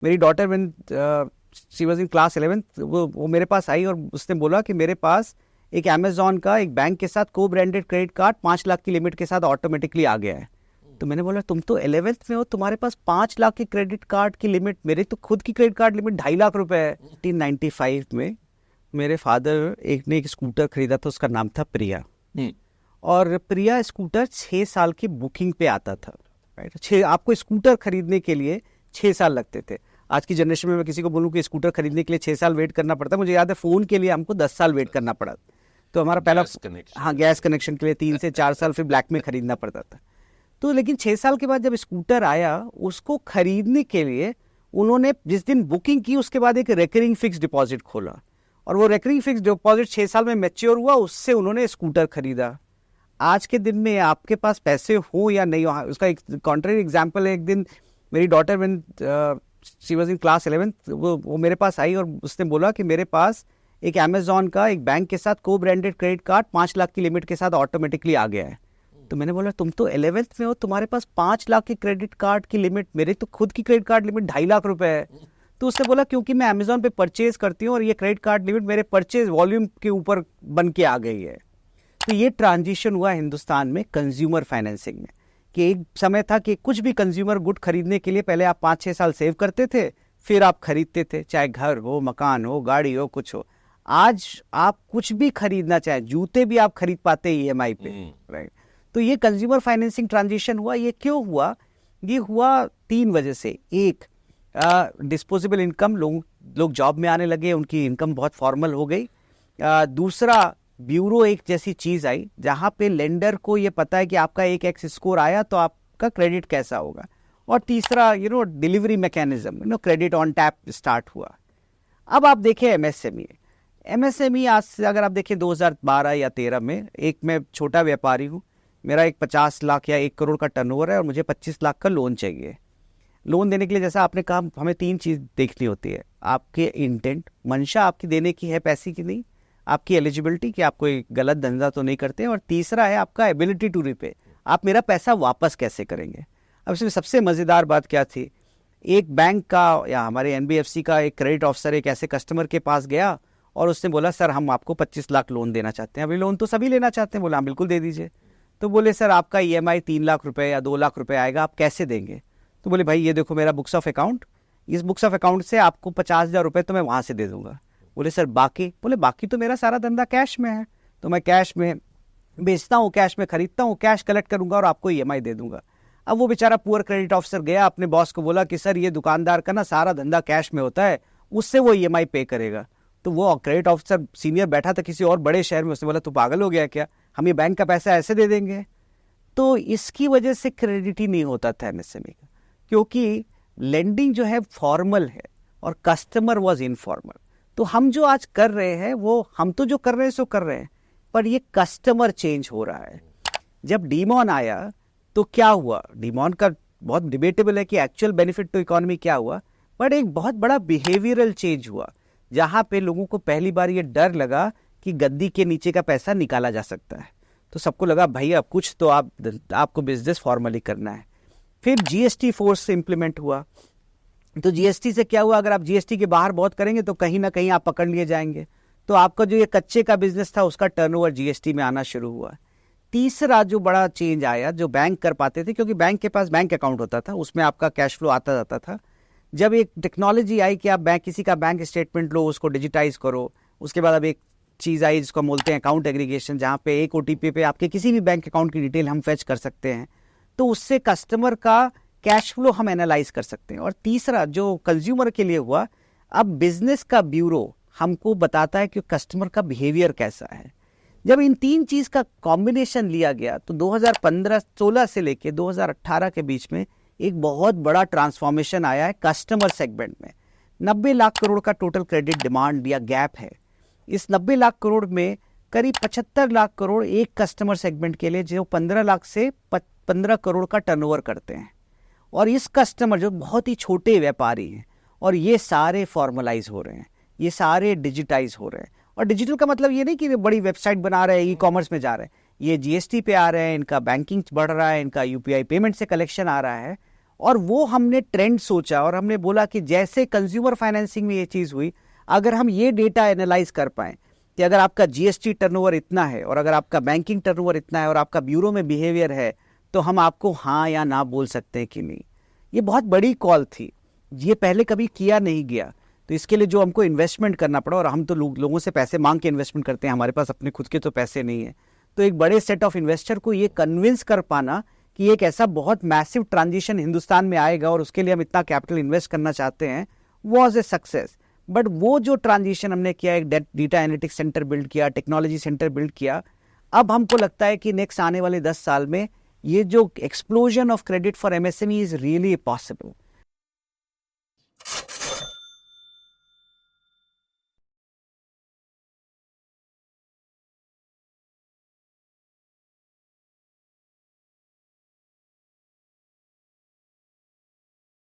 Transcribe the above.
मेरी daughter when she was in class 11th, वो मेरे पास आई और उसने बोला कि मेरे पास एक अमेजोन का एक बैंक के साथ को ब्रांडेड क्रेडिट कार्ड 5 लाख की लिमिट के साथ ऑटोमेटिकली आ गया है। तो मैंने बोला तुम तो 11th में हो, तुम्हारे पास 5 लाख की क्रेडिट कार्ड की लिमिट, मेरी तो खुद की क्रेडिट कार्ड लिमिट 2.5 लाख रुपए है। 1995 में मेरे फादर ने एक स्कूटर खरीदा था, उसका नाम था प्रिया। और प्रिया स्कूटर 6 साल की बुकिंग पे आता था। राइट, आपको स्कूटर खरीदने के लिए 6 साल लगते थे। आज की जनरेशन में मैं किसी को बोलूँ कि स्कूटर खरीदने के लिए 6 साल वेट करना पड़ता है, मुझे याद है फ़ोन के लिए हमको 10 साल वेट करना पड़ा। तो हमारा पहला गैस कनेक्शन के लिए 3 से 4 साल फिर ब्लैक में खरीदना पड़ता था। तो लेकिन 6 साल के बाद जब स्कूटर आया, उसको खरीदने के लिए उन्होंने जिस दिन बुकिंग की उसके बाद एक रेकरिंग फिक्स डिपॉजिट खोला, और वो रेकरिंग फिक्स डिपॉजिट 6 साल में मैच्योर हुआ, उससे उन्होंने स्कूटर खरीदा। आज के दिन में आपके पास पैसे हो या नहीं हो, उसका एक कॉन्ट्रेरी एग्जाम्पल है। एक दिन मेरी daughter when she was in class 11th, वो मेरे पास आई और उसने बोला कि मेरे पास एक अमेजोन का एक बैंक के साथ को ब्रांडेड क्रेडिट कार्ड 5 लाख की लिमिट के साथ ऑटोमेटिकली आ गया है। तो मैंने बोला तुम तो 11th में हो, तुम्हारे पास 5 लाख की क्रेडिट कार्ड की लिमिट, मेरी तो खुद की क्रेडिट कार्ड लिमिट 2.5 लाख रुपए है। तो उसने बोला क्योंकि मैं अमेजोन पे परचेज करती हूँ और ये क्रेडिट कार्ड लिमिट मेरे परचेज वॉल्यूम के ऊपर बन के आ गई है। तो ये ट्रांजिशन हुआ हिंदुस्तान में कंज्यूमर फाइनेंसिंग में, कि एक समय था कि कुछ भी कंज्यूमर गुड खरीदने के लिए पहले आप 5-6 साल सेव करते थे, फिर आप खरीदते थे, चाहे घर हो, मकान हो, गाड़ी हो, कुछ हो। आज आप कुछ भी खरीदना चाहे, जूते भी आप खरीद पाते हैं EMI पे। राइट, तो ये कंज्यूमर फाइनेंसिंग ट्रांजिशन हुआ। ये क्यों हुआ? ये हुआ 3 वजह से। एक, डिस्पोजेबल इनकम, लोग जॉब में आने लगे, उनकी इनकम बहुत फॉर्मल हो गई। दूसरा, ब्यूरो एक जैसी चीज आई जहां पे लेंडर को ये पता है कि आपका एक एक्स स्कोर आया तो आपका क्रेडिट कैसा होगा। और तीसरा, delivery mechanism, credit on tap start हुआ। अब आप देखें एमएसएमई आज से अगर आप देखें 2012 या 13 में, एक मैं छोटा व्यापारी हूँ, मेरा एक 50 लाख या 1 करोड़ का टर्नओवर है और मुझे 25 लाख का लोन चाहिए। लोन देने के लिए जैसा आपने कहा, हमें 3 चीज देखनी होती है। आपके इंटेंट, मंशा आपकी देने की है पैसे की नहीं, आपकी एलिजिबिलिटी कि आप कोई गलत धंधा तो नहीं करते, और तीसरा है आपका एबिलिटी टू रिपे, आप मेरा पैसा वापस कैसे करेंगे। अब इसमें सबसे मजेदार बात क्या थी, एक बैंक का या हमारे NBFC का एक क्रेडिट ऑफिसर एक ऐसे कस्टमर के पास गया और उसने बोला सर हम आपको 25 लाख लोन देना चाहते हैं। अभी लोन तो सभी लेना चाहते हैं, बोला हाँ बिल्कुल दे दीजिए। तो बोले सर आपका EMI 3 लाख रुपए या 2 लाख रुपए आएगा, आप कैसे देंगे? तो बोले भाई ये देखो मेरा बुक्स ऑफ अकाउंट, इस बुक्स ऑफ अकाउंट से आपको 50,000 रुपए तो मैं वहां से दे दूंगा। बोले सर बाकी? बोले बाकी तो मेरा सारा धंधा कैश में है, तो मैं कैश में बेचता हूँ, कैश में खरीदता हूँ, कैश कलेक्ट करूंगा और आपको EMI दे दूंगा। अब वो बेचारा पुअर क्रेडिट ऑफिसर गया, अपने बॉस को बोला कि सर ये दुकानदार का ना सारा धंधा कैश में होता है, उससे वो EMI पे करेगा। तो वो क्रेडिट ऑफिसर सीनियर बैठा था किसी और बड़े शहर में, उसने बोला तू पागल हो गया क्या, हम ये बैंक का पैसा ऐसे दे देंगे? तो इसकी वजह से क्रेडिट ही नहीं होता था MSME का, क्योंकि लेंडिंग जो है फॉर्मल है और कस्टमर वॉज इनफॉर्मल। तो हम जो आज कर रहे हैं वो हम तो जो कर रहे हैं सो कर रहे हैं, पर ये कस्टमर चेंज हो रहा है। जब डीमॉन आया तो क्या हुआ, डीमॉन का बहुत डिबेटेबल है कि एक्चुअल बेनिफिट टू इकोनॉमी क्या हुआ, बट एक बहुत बड़ा बिहेवियरल चेंज हुआ, जहां पे लोगों को पहली बार ये डर लगा कि गद्दी के नीचे का पैसा निकाला जा सकता है। तो सबको लगा भाई अब कुछ तो आपको बिजनेस फॉर्मली करना है। फिर GST फोर्स से इम्प्लीमेंट हुआ। तो GST से क्या हुआ, अगर आप GST के बाहर बहुत करेंगे तो कहीं ना कहीं आप पकड़ लिए जाएंगे। तो आपका जो ये कच्चे का बिजनेस था उसका टर्नओवर GST में आना शुरू हुआ। तीसरा जो बड़ा चेंज आया, जो बैंक कर पाते थे क्योंकि बैंक के पास बैंक अकाउंट होता था, उसमें आपका कैश फ्लो आता जाता था। जब एक टेक्नोलॉजी आई कि आप किसी का बैंक स्टेटमेंट लो, उसको डिजिटाइज करो, उसके बाद अब एक चीज़ आई जिसको बोलते हैं अकाउंट एग्रीगेशन, जहाँ पे एक OTP पे आपके किसी भी बैंक अकाउंट की डिटेल हम फेच कर सकते हैं। तो उससे कस्टमर का कैश फ्लो हम एनालाइज कर सकते हैं। और तीसरा जो कंज्यूमर के लिए हुआ, अब बिजनेस का ब्यूरो हमको बताता है कि कस्टमर का बिहेवियर कैसा है। जब इन 3 चीज का कॉम्बिनेशन लिया गया तो 2015-16 से लेके 2018 के बीच में एक बहुत बड़ा ट्रांसफॉर्मेशन आया है कस्टमर सेगमेंट में। 90 लाख करोड़ का टोटल क्रेडिट डिमांड या गैप है। इस 90 लाख करोड़ में करीब 75 लाख करोड़ एक कस्टमर सेगमेंट के लिए जो 15 लाख से 15 करोड़ का टर्नओवर करते हैं। और इस कस्टमर जो बहुत ही छोटे व्यापारी हैं, और ये सारे फॉर्मलाइज हो रहे हैं, ये सारे डिजिटाइज हो रहे हैं। और डिजिटल का मतलब ये नहीं कि बड़ी वेबसाइट बना रहे हैं, E-कॉमर्स में जा रहे हैं, ये GST पे आ रहे हैं, इनका बैंकिंग बढ़ रहा है, इनका UPI पेमेंट से कलेक्शन आ रहा है। और वो हमने ट्रेंड सोचा और हमने बोला कि जैसे कंज्यूमर फाइनेंसिंग में ये चीज़ हुई, अगर हम ये डेटा एनालाइज कर पाएँ कि अगर आपका जीएसटी टर्नओवर इतना है और अगर आपका बैंकिंग टर्नओवर इतना है और आपका ब्यूरो में बिहेवियर है, तो हम आपको हाँ या ना बोल सकते हैं कि नहीं। ये बहुत बड़ी कॉल थी, ये पहले कभी किया नहीं गया। तो इसके लिए जो हमको इन्वेस्टमेंट करना पड़ा, और हम तो लोगों से पैसे मांग के इन्वेस्टमेंट करते हैं, हमारे पास अपने खुद के तो पैसे नहीं है, तो एक बड़े सेट ऑफ इन्वेस्टर को ये कन्विंस कर पाना कि एक ऐसा बहुत मैसिव ट्रांजिशन हिंदुस्तान में आएगा और उसके लिए हम इतना कैपिटल इन्वेस्ट करना चाहते हैं, वॉज ए सक्सेस। बट वो जो ट्रांजिशन हमने किया, एक डेटा एनालिटिक्स सेंटर बिल्ड किया, टेक्नोलॉजी सेंटर बिल्ड किया, अब हमको लगता है कि नेक्स्ट आने वाले 10 साल में ये जो explosion of credit for MSME is really possible.